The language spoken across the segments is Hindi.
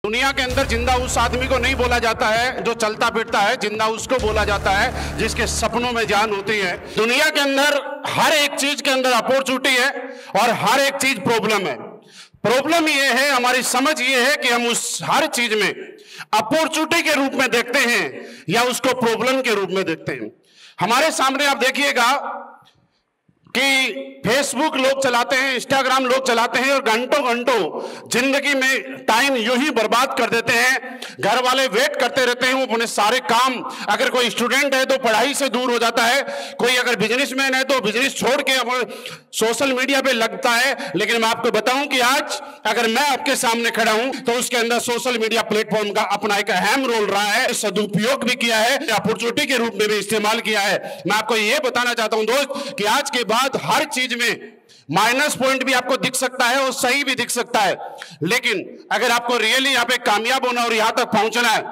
दुनिया के अंदर जिंदा उस आदमी को नहीं बोला जाता है जो चलता फिरता है, जिंदा उसको बोला जाता है जिसके सपनों में जान होती है। दुनिया के अंदर हर एक चीज के अंदर अपॉर्चुनिटी है और हर एक चीज प्रॉब्लम है। प्रॉब्लम ये है, हमारी समझ ये है कि हम उस हर चीज में अपॉर्चुनिटी के रूप में देखते हैं या उसको प्रॉब्लम के रूप में देखते हैं। हमारे सामने आप देखिएगा कि फेसबुक लोग चलाते हैं, इंस्टाग्राम लोग चलाते हैं और घंटों घंटों जिंदगी में टाइम यूं ही बर्बाद कर देते हैं। घर वाले वेट करते रहते हैं, वो अपने सारे काम, अगर कोई स्टूडेंट है तो पढ़ाई से दूर हो जाता है, कोई अगर बिजनेसमैन है तो बिजनेस छोड़ के सोशल मीडिया पे लगता है। लेकिन मैं आपको बताऊं कि आज अगर मैं आपके सामने खड़ा हूं तो उसके अंदर सोशल मीडिया प्लेटफॉर्म का अपना एक अहम रोल रहा है, सदुपयोग भी किया है, अपॉर्चुनिटी के रूप में भी इस्तेमाल किया है। मैं आपको ये बताना चाहता हूं दोस्त कि आज के बाद हर चीज में माइनस पॉइंट भी आपको दिख सकता है और सही भी दिख सकता है, लेकिन अगर आपको रियली यहां पे कामयाब होना और यहां तक पहुंचना है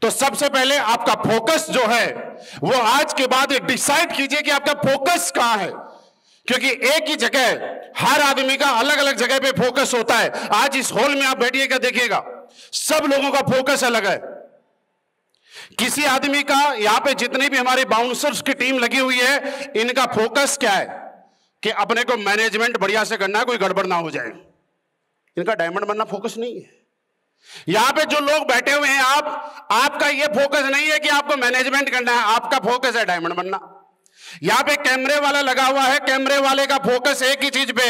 तो सबसे पहले आपका फोकस जो है वो आज के बाद डिसाइड कीजिए कि आपका फोकस कहां है। क्योंकि एक ही जगह हर आदमी का अलग अलग जगह पे फोकस होता है। आज इस हॉल में आप बैठिएगा, देखिएगा सब लोगों का फोकस अलग है। किसी आदमी का, यहां पे जितनी भी हमारे बाउंसर्स की टीम लगी हुई है, इनका फोकस क्या है कि अपने को मैनेजमेंट बढ़िया से करना है, कोई गड़बड़ ना हो जाए। इनका डायमंड बनना फोकस नहीं है। यहां पे जो लोग बैठे हुए हैं, आपका ये फोकस नहीं है कि आपको मैनेजमेंट करना है, आपका फोकस है डायमंड बनना। यहां पे कैमरे वाला लगा हुआ है, कैमरे वाले का फोकस एक ही चीज पे,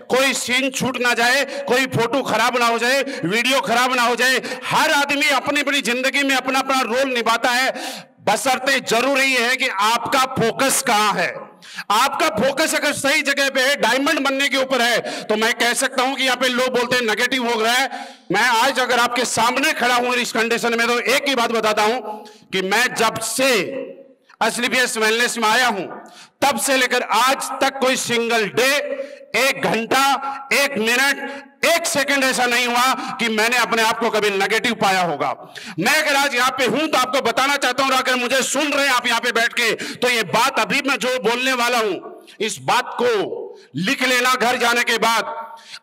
कोई सीन छूट ना जाए, कोई फोटो खराब ना हो जाए, वीडियो खराब ना हो जाए। हर आदमी अपनी अपनी जिंदगी में अपना अपना रोल निभाता है, बशर्ते जरूरी है कि आपका फोकस कहां है। आपका फोकस अगर सही जगह पे है, डायमंड बनने के ऊपर है, तो मैं कह सकता हूं कि यहाँ पे लोग बोलते हैं नेगेटिव हो रहा है। मैं आज अगर आपके सामने खड़ा हूं इस कंडीशन में, तो एक ही बात बताता हूं कि मैं जब से असली वेलनेस में आया हूं तब से लेकर आज तक कोई सिंगल डे, एक घंटा, एक मिनट, एक सेकंड ऐसा नहीं हुआ कि मैंने अपने आप को कभी नेगेटिव पाया होगा। मैं अगर आज यहां पे हूं तो आपको बताना चाहता हूं, अगर मुझे सुन रहे हैं आप यहां पे बैठ के, तो ये बात अभी मैं जो बोलने वाला हूं, इस बात को लिख लेना घर जाने के बाद।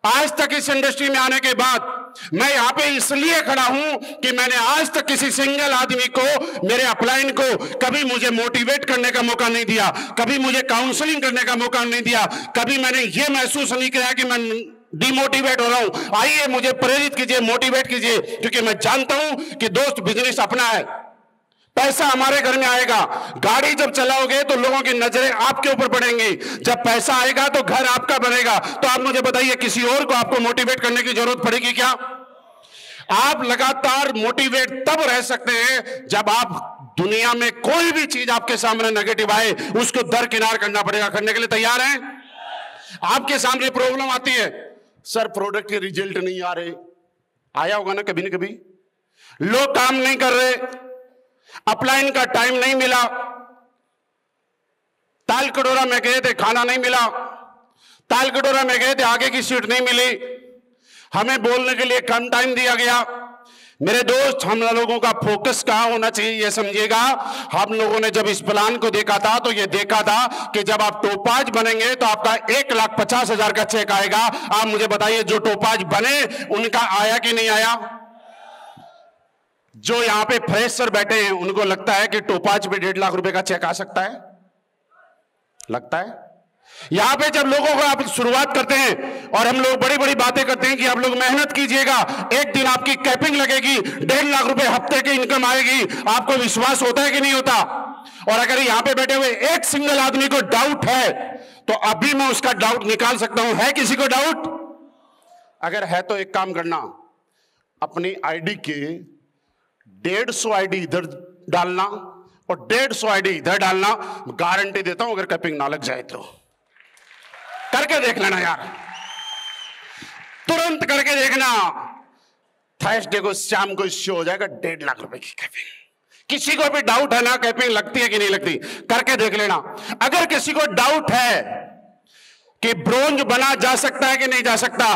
आज तक इस इंडस्ट्री में आने के बाद मैं यहां पे इसलिए खड़ा हूं कि मैंने आज तक किसी सिंगल आदमी को, मेरे अपलाइन को, कभी मुझे मोटिवेट करने का मौका नहीं दिया, कभी मुझे काउंसलिंग करने का मौका नहीं दिया, कभी मैंने ये महसूस नहीं किया कि मैं डिमोटिवेट हो रहा हूं। आइए मुझे प्रेरित कीजिए, मोटिवेट कीजिए, क्योंकि मैं जानता हूं कि दोस्त बिजनेस अपना है, पैसा हमारे घर में आएगा। गाड़ी जब चलाओगे तो लोगों की नजरें आपके ऊपर पड़ेंगी, जब पैसा आएगा तो घर आपका बनेगा। तो आप मुझे बताइए, किसी और को आपको मोटिवेट करने की जरूरत पड़ेगी क्या? आप लगातार मोटिवेट तब रह सकते हैं जब आप दुनिया में कोई भी चीज आपके सामने नेगेटिव आए, उसको दरकिनार करना पड़ेगा। करने के लिए तैयार हैं? आपके सामने प्रॉब्लम आती है, सर प्रोडक्ट के रिजल्ट नहीं आ रहे, आया होगा ना कभी न कभी, लोग काम नहीं कर रहे, अपलाइन का टाइम नहीं मिला, ताल कटोरा में गए थे खाना नहीं मिला, ताल कटोरा में गए थे आगे की सीट नहीं मिली, हमें बोलने के लिए कम टाइम दिया गया। मेरे दोस्त, हम लोगों का फोकस कहां होना चाहिए ये समझिएगा। हम लोगों ने जब इस प्लान को देखा था तो ये देखा था कि जब आप टोपाज बनेंगे तो आपका 1,50,000 का चेक आएगा। आप मुझे बताइए, जो टोपाज बने उनका आया कि नहीं आया? जो यहां पे फ्रेशर बैठे हैं उनको लगता है कि टोपाज पे 1.5 लाख रुपए का चेक आ सकता है? लगता है? यहां पे जब लोगों को आप शुरुआत करते हैं और हम लोग बड़ी बड़ी बातें करते हैं कि आप लोग मेहनत कीजिएगा, एक दिन आपकी कैपिंग लगेगी, 1.5 लाख रुपए हफ्ते की इनकम आएगी, आपको विश्वास होता है कि नहीं होता? और अगर यहां पे बैठे हुए एक सिंगल आदमी को डाउट है तो अभी मैं उसका डाउट निकाल सकता हूं। है किसी को डाउट? अगर है तो एक काम करना, अपनी आईडी के 150 आईडी इधर डालना और 150 आईडी इधर डालना। गारंटी देता हूं अगर कैपिंग ना लग जाए तो करके देख लेना यार, तुरंत करके देखना। थर्सडे को शाम को शो हो जाएगा 1.5 लाख रुपए की कैपिंग। किसी को भी डाउट है ना कैपिंग लगती है कि नहीं लगती, करके देख लेना। अगर किसी को डाउट है कि ब्रोंज बना जा सकता है कि नहीं जा सकता,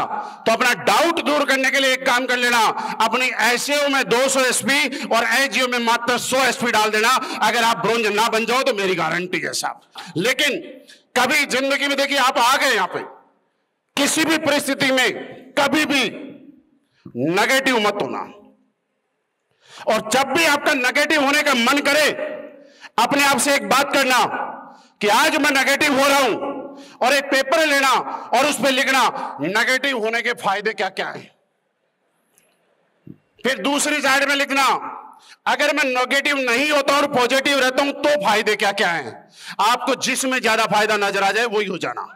तो अपना डाउट दूर करने के लिए एक काम कर लेना, अपनी एसईओ में 200 एसपी और एजीओ में मात्र 100 एसपी डाल देना। अगर आप ब्रोंज ना बन जाओ तो मेरी गारंटी है साहब। लेकिन कभी जिंदगी में देखिए, आप आ गए यहां पे, किसी भी परिस्थिति में कभी भी नेगेटिव मत होना। और जब भी आपका नेगेटिव होने का मन करे, अपने आप से एक बात करना कि आज मैं नेगेटिव हो रहा हूं, और एक पेपर लेना और उस पर लिखना नेगेटिव होने के फायदे क्या क्या हैं। फिर दूसरी साइड में लिखना अगर मैं नेगेटिव नहीं होता और पॉजिटिव रहता हूं तो फायदे क्या क्या हैं। आपको जिसमें ज्यादा फायदा नजर आ जाए वही हो जाना।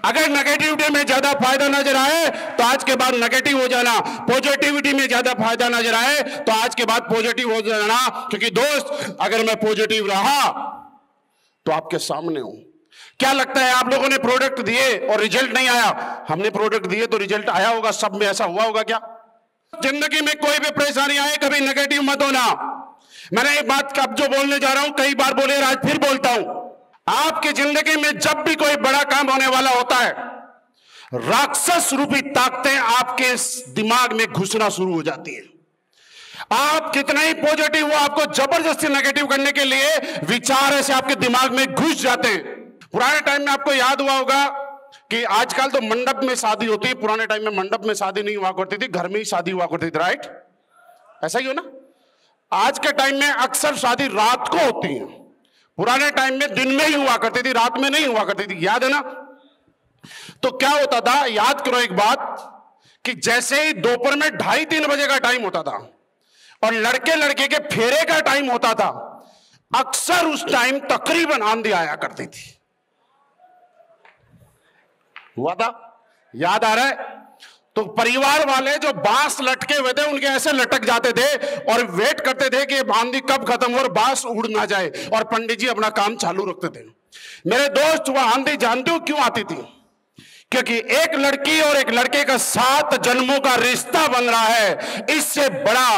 अगर नेगेटिविटी में ज्यादा फायदा नजर आए तो आज के बाद नेगेटिव हो जाना, पॉजिटिविटी में ज्यादा फायदा नजर आए तो आज के बाद पॉजिटिव हो जाना। क्योंकि दोस्त, अगर मैं पॉजिटिव रहा तो आपके सामने हूं। क्या लगता है आप लोगों ने प्रोडक्ट दिए और रिजल्ट नहीं आया? हमने प्रोडक्ट दिए तो रिजल्ट आया होगा, सब में ऐसा हुआ होगा क्या? जिंदगी में कोई भी परेशानी आए कभी नेगेटिव मत होना। मैंने एक बात अब जो बोलने जा रहा हूं कई बार बोले, आज फिर बोलता हूं। आपकी जिंदगी में जब भी कोई बड़ा काम होने वाला होता है, राक्षस रूपी ताकतें आपके दिमाग में घुसना शुरू हो जाती है। आप कितना ही पॉजिटिव हो, आपको जबरदस्ती नेगेटिव करने के लिए विचार ऐसे आपके दिमाग में घुस जाते हैं। पुराने टाइम में आपको याद हुआ होगा कि आजकल तो मंडप में शादी होती है, पुराने टाइम में मंडप में शादी नहीं हुआ करती थी, घर में ही शादी हुआ करती थी, राइट? ऐसा ही हो ना? आज के टाइम में अक्सर शादी रात को होती है, पुराने टाइम में दिन में ही हुआ करती थी, रात में नहीं हुआ करती थी, याद है ना? तो क्या होता था, याद करो एक बात, कि जैसे ही दोपहर में 2:30-3 बजे का टाइम होता था और लड़के लड़के के फेरे का टाइम होता था, अक्सर उस टाइम तकरीबन आंधी आया करती थी। हुआ था? याद आ रहा है? तो परिवार वाले जो बांस लटके हुए थे उनके ऐसे लटक जाते थे और वेट करते थे कि आंधी कब खत्म हो और बांस उड़ ना जाए, और पंडित जी अपना काम चालू रखते थे। मेरे दोस्त, वह आंधी जानते हो क्यों आती थी? क्योंकि एक लड़की और एक लड़के का 7 जन्मों का रिश्ता बन रहा है। इससे बड़ा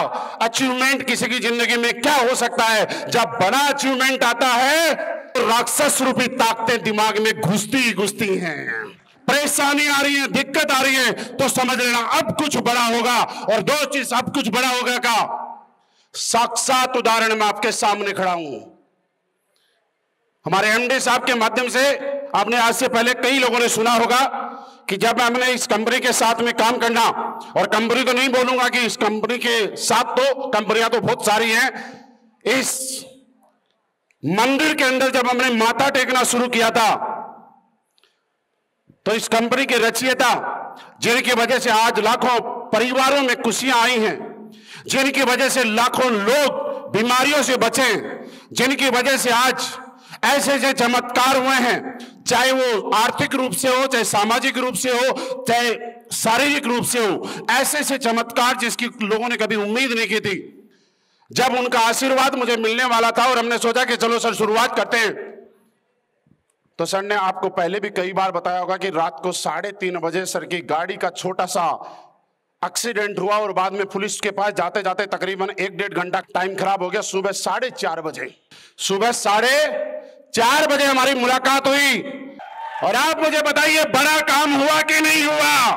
अचीवमेंट किसी की जिंदगी में क्या हो सकता है? जब बड़ा अचीवमेंट आता है तो राक्षस रूपी ताकतें दिमाग में घुसती हैं। परेशानी आ रही है, दिक्कत आ रही है, तो समझ लेना अब कुछ बड़ा होगा। और दोस्त, इस अब कुछ बड़ा होगा का साक्षात उदाहरण मैं आपके सामने खड़ा हूं। हमारे एमडी साहब के माध्यम से आपने आज से पहले कई लोगों ने सुना होगा कि जब हमने इस कंपनी के साथ में काम करना, और कंपनी तो नहीं बोलूंगा कि इस कंपनी के साथ, तो कंपनियां तो बहुत सारी हैं, इस मंदिर के अंदर जब हमने माथा टेकना शुरू किया था, तो इस कंपनी के रचयिता, जिनकी वजह से आज लाखों परिवारों में खुशियां आई हैं, जिनकी वजह से लाखों लोग बीमारियों से बचे, जिनकी वजह से आज ऐसे ऐसे चमत्कार हुए हैं, चाहे वो आर्थिक रूप से हो, चाहे सामाजिक रूप से हो, चाहे शारीरिक रूप से हो, ऐसे ऐसे चमत्कार जिसकी लोगों ने कभी उम्मीद नहीं की थी। जब उनका आशीर्वाद मुझे मिलने वाला था और हमने सोचा कि चलो सर शुरुआत करते हैं, तो सर ने आपको पहले भी कई बार बताया होगा कि रात को 3:30 बजे सर की गाड़ी का छोटा सा एक्सीडेंट हुआ और बाद में पुलिस के पास जाते जाते तकरीबन 1-1.5 घंटा टाइम खराब हो गया। सुबह 4:30 बजे हमारी मुलाकात हुई। और आप मुझे बताइए, बड़ा काम हुआ कि नहीं हुआ?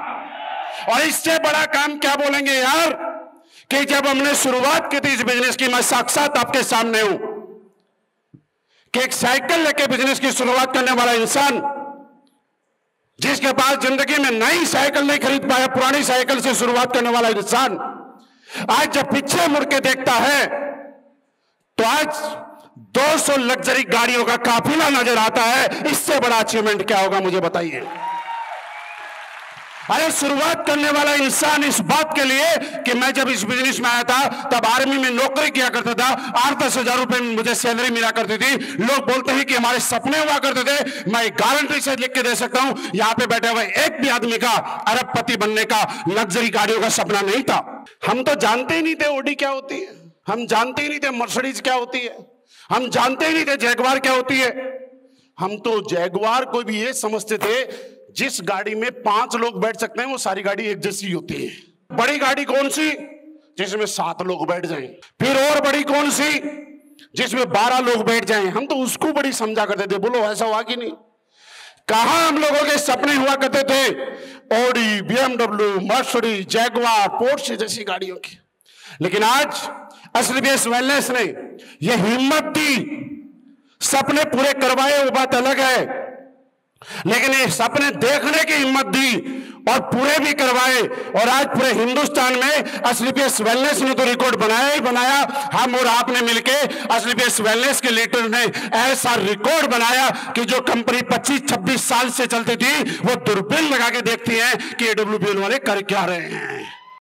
और इससे बड़ा काम क्या बोलेंगे यार, कि जब हमने शुरुआत की थी इस बिजनेस की, मैं साक्षात आपके सामने हूं कि एक साइकिल लेके बिजनेस की शुरुआत करने वाला इंसान, जिसके पास जिंदगी में नई साइकिल नहीं खरीद पाया, पुरानी साइकिल से शुरुआत करने वाला इंसान, आज जब पीछे मुड़ के देखता है तो आज 200 लग्जरी गाड़ियों का काफिला नजर आता है। इससे बड़ा अचीवमेंट क्या होगा, मुझे बताइए। अरे शुरुआत करने वाला इंसान इस बात के लिए कि मैं जब इस बिजनेस में आया था तब आर्मी में नौकरी किया करता था, 8-10 हजार रुपए मुझे सैलरी मिला करती थी। लोग बोलते हैं कि हमारे सपने हुआ करते थे। मैं गारंटी से लिख के दे सकता हूं, यहां पे बैठे हुए एक भी आदमी का अरबपति बनने का, लग्जरी गाड़ियों का सपना नहीं था। हम तो जानते ही नहीं थे ऑडी क्या होती है, हम जानते ही नहीं थे मर्सिडीज क्या होती है, हम जानते ही नहीं थे जैगवार क्या होती है। हम तो जैगवार को भी ये समझते थे जिस गाड़ी में 5 लोग बैठ सकते हैं वो सारी गाड़ी एक जैसी होती है। बड़ी गाड़ी कौन सी? जिसमें 7 लोग बैठ जाएं। फिर और बड़ी कौन सी? जिसमें 12 लोग बैठ जाएं। हम तो उसको बड़ी समझा करते थे। बोलो ऐसा हुआ कि नहीं? कहां हम लोगों के सपने हुआ करते थे Audi, BMW, Mercedes, Jaguar, Porsche जैसी गाड़ियों की। लेकिन आज एसडीबीएस वेलनेस ने यह हिम्मत दी, सपने पूरे करवाए, वो बात अलग है, लेकिन ये सपने देखने की हिम्मत दी और पूरे भी करवाए। और आज पूरे हिंदुस्तान में एसलीपीएस वेलनेस ने तो रिकॉर्ड बनाया ही बनाया। हम और आपने मिलके एसलीपीएस वेलनेस के लीडर ने ऐसा रिकॉर्ड बनाया कि जो कंपनी 25-26 साल से चलती थी वो दूरबीन लगा के देखती है कि एडब्ल्यूपीएल वाले कर क्या रहे हैं।